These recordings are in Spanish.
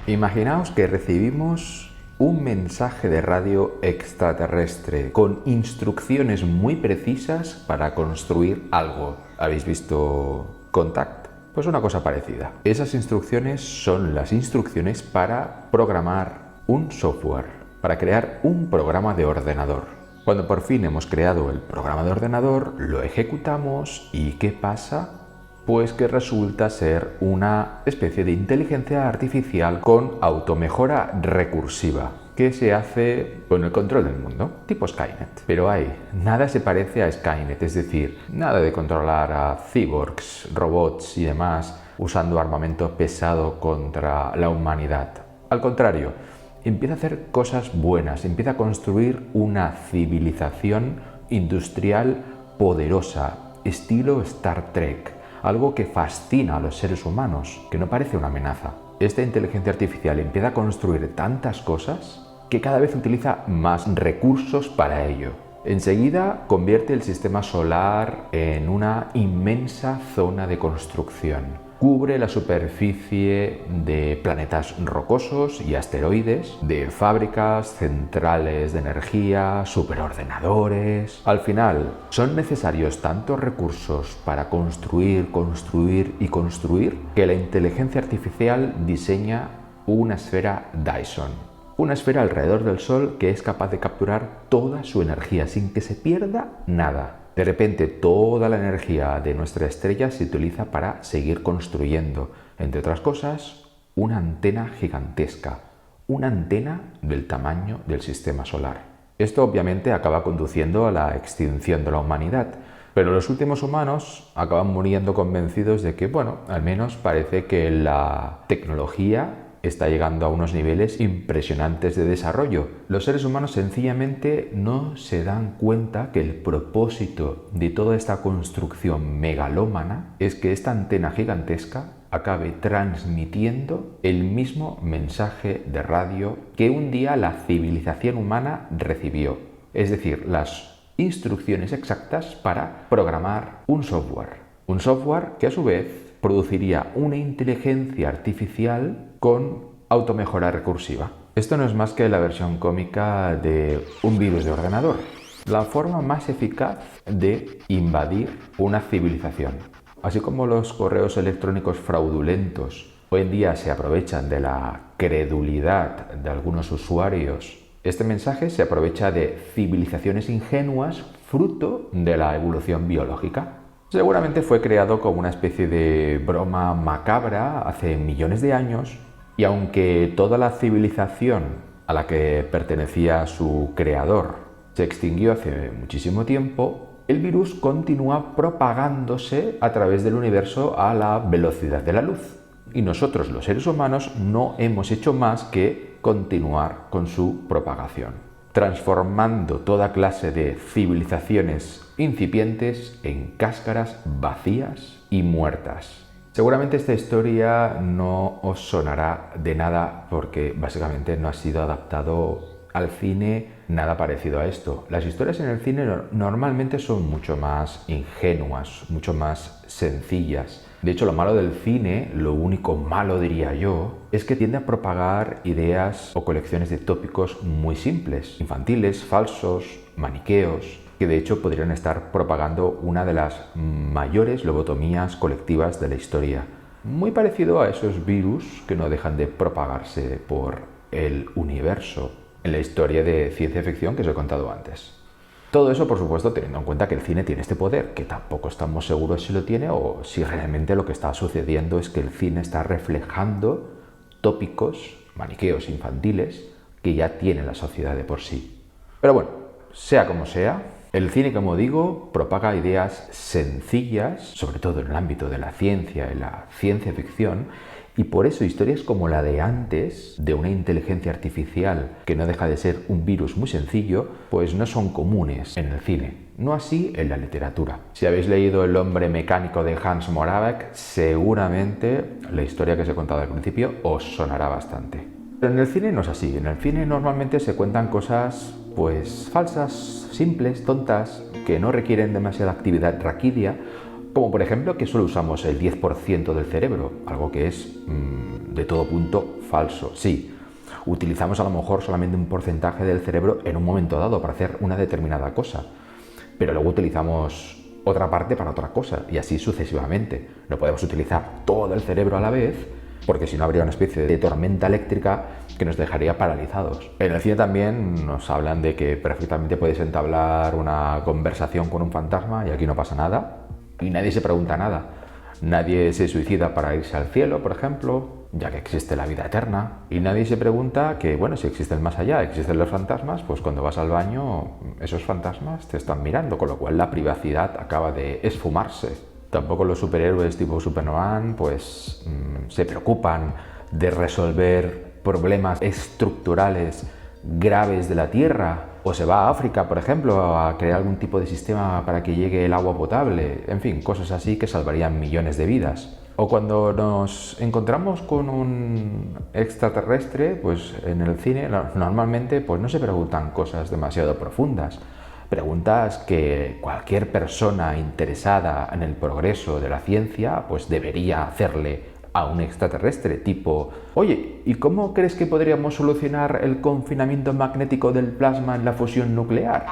Imaginaos que recibimos un mensaje de radio extraterrestre con instrucciones muy precisas para construir algo. ¿Habéis visto Contact? Pues una cosa parecida. Esas instrucciones son las instrucciones para programar un software, para crear un programa de ordenador. Cuando por fin hemos creado el programa de ordenador, lo ejecutamos y ¿qué pasa? Pues que resulta ser una especie de inteligencia artificial con automejora recursiva que se hace con el control del mundo, tipo Skynet. Pero nada se parece a Skynet, es decir, nada de controlar a cyborgs, robots y demás usando armamento pesado contra la humanidad. Al contrario, empieza a hacer cosas buenas, empieza a construir una civilización industrial poderosa, estilo Star Trek. Algo que fascina a los seres humanos, que no parece una amenaza. Esta inteligencia artificial empieza a construir tantas cosas que cada vez utiliza más recursos para ello. Enseguida convierte el sistema solar en una inmensa zona de construcción. Cubre la superficie de planetas rocosos y asteroides, de fábricas, centrales de energía, superordenadores. Al final, son necesarios tantos recursos para construir que la inteligencia artificial diseña una esfera Dyson. Una esfera alrededor del Sol que es capaz de capturar toda su energía sin que se pierda nada. De repente toda la energía de nuestra estrella se utiliza para seguir construyendo, entre otras cosas, una antena gigantesca, una antena del tamaño del sistema solar. Esto obviamente acaba conduciendo a la extinción de la humanidad, pero los últimos humanos acaban muriendo convencidos de que, al menos parece que la tecnología está llegando a unos niveles impresionantes de desarrollo. Los seres humanos sencillamente no se dan cuenta que el propósito de toda esta construcción megalómana es que esta antena gigantesca acabe transmitiendo el mismo mensaje de radio que un día la civilización humana recibió. Es decir, las instrucciones exactas para programar un software. Un software que a su vez produciría una inteligencia artificial con automejora recursiva. Esto no es más que la versión cómica de un virus de ordenador, la forma más eficaz de invadir una civilización. Así como los correos electrónicos fraudulentos hoy en día se aprovechan de la credulidad de algunos usuarios, este mensaje se aprovecha de civilizaciones ingenuas fruto de la evolución biológica. Seguramente fue creado como una especie de broma macabra hace millones de años, y aunque toda la civilización a la que pertenecía su creador se extinguió hace muchísimo tiempo, el virus continúa propagándose a través del universo a la velocidad de la luz. Y nosotros, los seres humanos, no hemos hecho más que continuar con su propagación, transformando toda clase de civilizaciones incipientes en cáscaras vacías y muertas. Seguramente esta historia no os sonará de nada porque básicamente no ha sido adaptado al cine nada parecido a esto. Las historias en el cine normalmente son mucho más ingenuas, mucho más sencillas. De hecho, lo malo del cine, lo único malo diría yo, es que tiende a propagar ideas o colecciones de tópicos muy simples, infantiles, falsos, maniqueos, que de hecho podrían estar propagando una de las mayores lobotomías colectivas de la historia. Muy parecido a esos virus que no dejan de propagarse por el universo en la historia de ciencia ficción que os he contado antes. Todo eso, por supuesto, teniendo en cuenta que el cine tiene este poder, que tampoco estamos seguros si lo tiene o si realmente lo que está sucediendo es que el cine está reflejando tópicos, maniqueos infantiles, que ya tiene la sociedad de por sí. Pero bueno, sea como sea, el cine, como digo, propaga ideas sencillas, sobre todo en el ámbito de la ciencia y la ciencia ficción, y por eso historias como la de antes, de una inteligencia artificial que no deja de ser un virus muy sencillo, pues no son comunes en el cine. No así en la literatura. Si habéis leído El hombre mecánico de Hans Moravec, seguramente la historia que os he contado al principio os sonará bastante. Pero en el cine no es así. En el cine normalmente se cuentan cosas pues falsas, simples, tontas, que no requieren demasiada actividad raquídea, como por ejemplo que solo usamos el 10% del cerebro, algo que es de todo punto falso. Sí, utilizamos a lo mejor solamente un porcentaje del cerebro en un momento dado para hacer una determinada cosa, pero luego utilizamos otra parte para otra cosa y así sucesivamente. No podemos utilizar todo el cerebro a la vez porque si no habría una especie de tormenta eléctrica que nos dejaría paralizados. En el cine también nos hablan de que perfectamente puedes entablar una conversación con un fantasma y aquí no pasa nada y nadie se pregunta nada. Nadie se suicida para irse al cielo, por ejemplo, ya que existe la vida eterna. Y nadie se pregunta que, bueno, si existe el más allá, existen los fantasmas, pues cuando vas al baño, esos fantasmas te están mirando, con lo cual la privacidad acaba de esfumarse. Tampoco los superhéroes tipo Superman, pues se preocupan de resolver problemas estructurales graves de la Tierra, o se va a África, por ejemplo, a crear algún tipo de sistema para que llegue el agua potable, en fin, cosas así que salvarían millones de vidas. O cuando nos encontramos con un extraterrestre, pues en el cine normalmente pues no se preguntan cosas demasiado profundas. Preguntas que cualquier persona interesada en el progreso de la ciencia pues debería hacerle a un extraterrestre, tipo, oye, ¿y cómo crees que podríamos solucionar el confinamiento magnético del plasma en la fusión nuclear?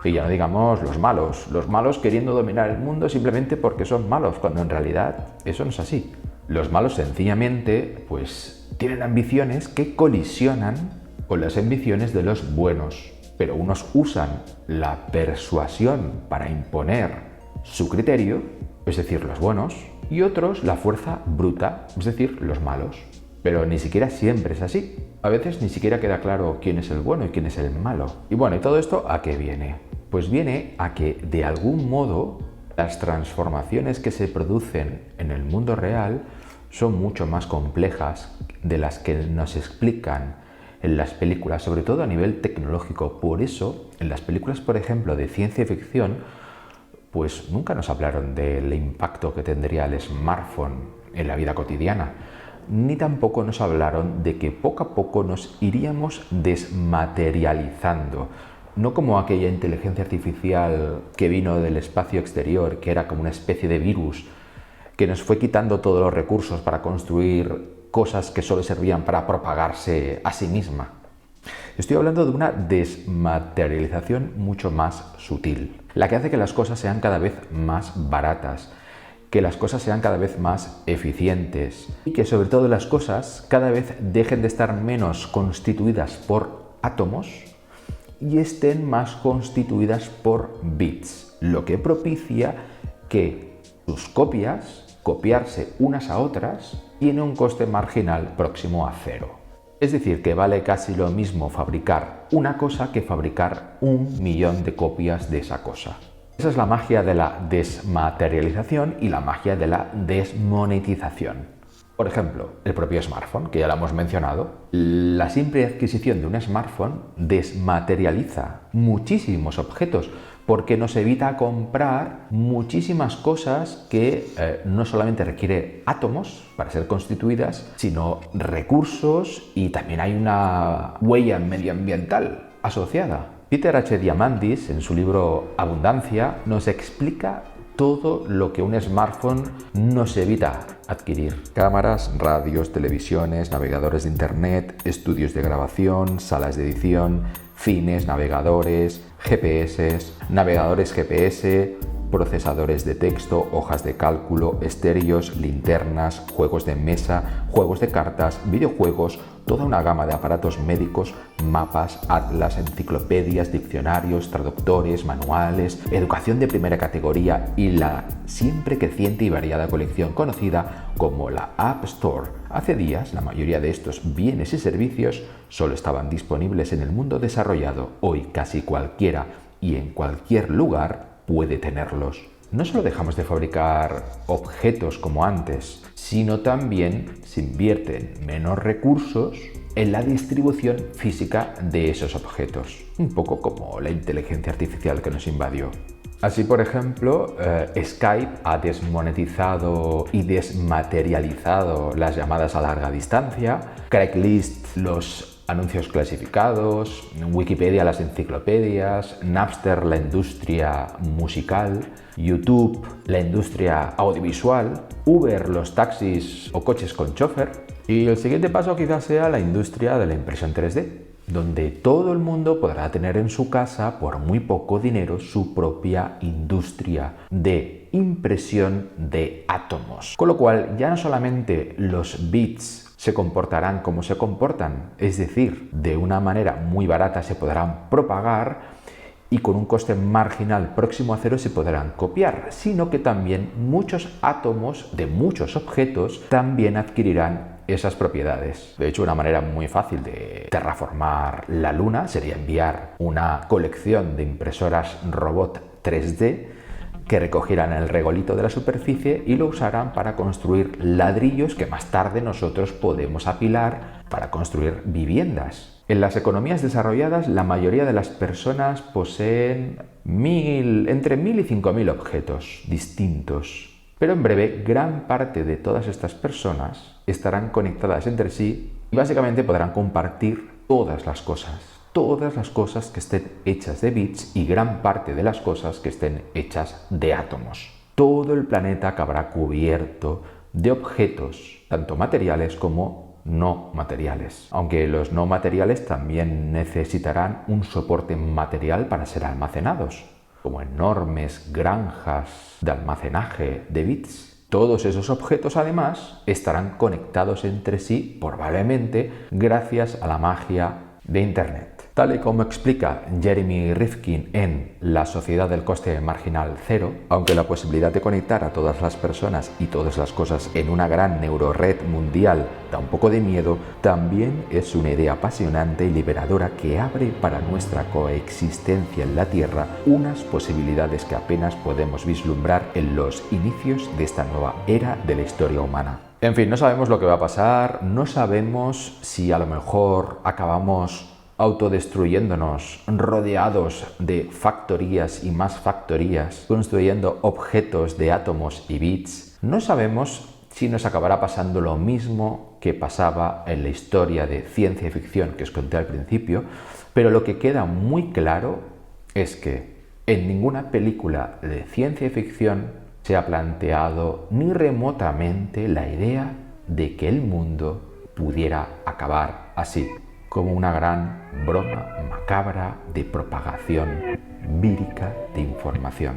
Y ya no digamos los malos queriendo dominar el mundo simplemente porque son malos, cuando en realidad eso no es así. Los malos sencillamente, pues, tienen ambiciones que colisionan con las ambiciones de los buenos, pero unos usan la persuasión para imponer su criterio, es decir, los buenos, y otros la fuerza bruta, es decir, los malos. Pero ni siquiera siempre es así. A veces ni siquiera queda claro quién es el bueno y quién es el malo. Y bueno, ¿y todo esto a qué viene? Pues viene a que de algún modo las transformaciones que se producen en el mundo real son mucho más complejas de las que nos explican en las películas, sobre todo a nivel tecnológico. Por eso, en las películas, por ejemplo, de ciencia ficción, pues nunca nos hablaron del impacto que tendría el smartphone en la vida cotidiana, ni tampoco nos hablaron de que poco a poco nos iríamos desmaterializando, no como aquella inteligencia artificial que vino del espacio exterior, que era como una especie de virus que nos fue quitando todos los recursos para construir cosas que solo servían para propagarse a sí misma. Estoy hablando de una desmaterialización mucho más sutil, la que hace que las cosas sean cada vez más baratas, que las cosas sean cada vez más eficientes y que sobre todo las cosas cada vez dejen de estar menos constituidas por átomos y estén más constituidas por bits, lo que propicia que sus copias, copiarse unas a otras, tiene un coste marginal próximo a cero. Es decir, que vale casi lo mismo fabricar una cosa que fabricar 1.000.000 de copias de esa cosa. Esa es la magia de la desmaterialización y la magia de la desmonetización. Por ejemplo, el propio smartphone, que ya lo hemos mencionado. La simple adquisición de un smartphone desmaterializa muchísimos objetos porque nos evita comprar muchísimas cosas que no solamente requieren átomos para ser constituidas, sino recursos, y también hay una huella medioambiental asociada. Peter H. Diamandis, en su libro Abundancia, nos explica todo lo que un smartphone nos evita adquirir. Cámaras, radios, televisiones, navegadores de internet, estudios de grabación, salas de edición, cines, navegadores, GPS, navegadores GPS, procesadores de texto, hojas de cálculo, estéreos, linternas, juegos de mesa, juegos de cartas, videojuegos, toda una gama de aparatos médicos, mapas, atlas, enciclopedias, diccionarios, traductores, manuales, educación de primera categoría y la siempre creciente y variada colección conocida como la App Store. Hace días, la mayoría de estos bienes y servicios solo estaban disponibles en el mundo desarrollado. Hoy casi cualquiera y en cualquier lugar puede tenerlos. No solo dejamos de fabricar objetos como antes, sino también se invierten menos recursos en la distribución física de esos objetos. Un poco como la inteligencia artificial que nos invadió. Así, por ejemplo, Skype ha desmonetizado y desmaterializado las llamadas a larga distancia, Craigslist los anuncios clasificados, Wikipedia las enciclopedias, Napster la industria musical, YouTube la industria audiovisual, Uber los taxis o coches con chofer, Y el siguiente paso quizás sea la industria de la impresión 3D, donde todo el mundo podrá tener en su casa por muy poco dinero su propia industria de impresión de átomos. Con lo cual ya no solamente los bits se comportarán como se comportan, es decir, de una manera muy barata se podrán propagar y con un coste marginal próximo a cero se podrán copiar, sino que también muchos átomos de muchos objetos también adquirirán esas propiedades. De hecho, una manera muy fácil de terraformar la Luna sería enviar una colección de impresoras robot 3D que recogieran el regolito de la superficie y lo usaran para construir ladrillos que más tarde nosotros podemos apilar para construir viviendas. En las economías desarrolladas, la mayoría de las personas poseen entre 1000 y 5000 objetos distintos. Pero en breve, gran parte de todas estas personas estarán conectadas entre sí y básicamente podrán compartir todas las cosas que estén hechas de bits y gran parte de las cosas que estén hechas de átomos. Todo el planeta acabará cubierto de objetos, tanto materiales como no materiales, aunque los no materiales también necesitarán un soporte material para ser almacenados, como enormes granjas de almacenaje de bits. Todos esos objetos además estarán conectados entre sí, probablemente gracias a la magia de Internet. Tal y como explica Jeremy Rifkin en La sociedad del coste marginal cero, aunque la posibilidad de conectar a todas las personas y todas las cosas en una gran neurored mundial da un poco de miedo, también es una idea apasionante y liberadora que abre para nuestra coexistencia en la Tierra unas posibilidades que apenas podemos vislumbrar en los inicios de esta nueva era de la historia humana. En fin, no sabemos lo que va a pasar, no sabemos si a lo mejor acabamos autodestruyéndonos, rodeados de factorías y más factorías, construyendo objetos de átomos y bits. No sabemos si nos acabará pasando lo mismo que pasaba en la historia de ciencia ficción que os conté al principio, pero lo que queda muy claro es que en ninguna película de ciencia ficción se ha planteado ni remotamente la idea de que el mundo pudiera acabar así, como una gran broma macabra de propagación vírica de información.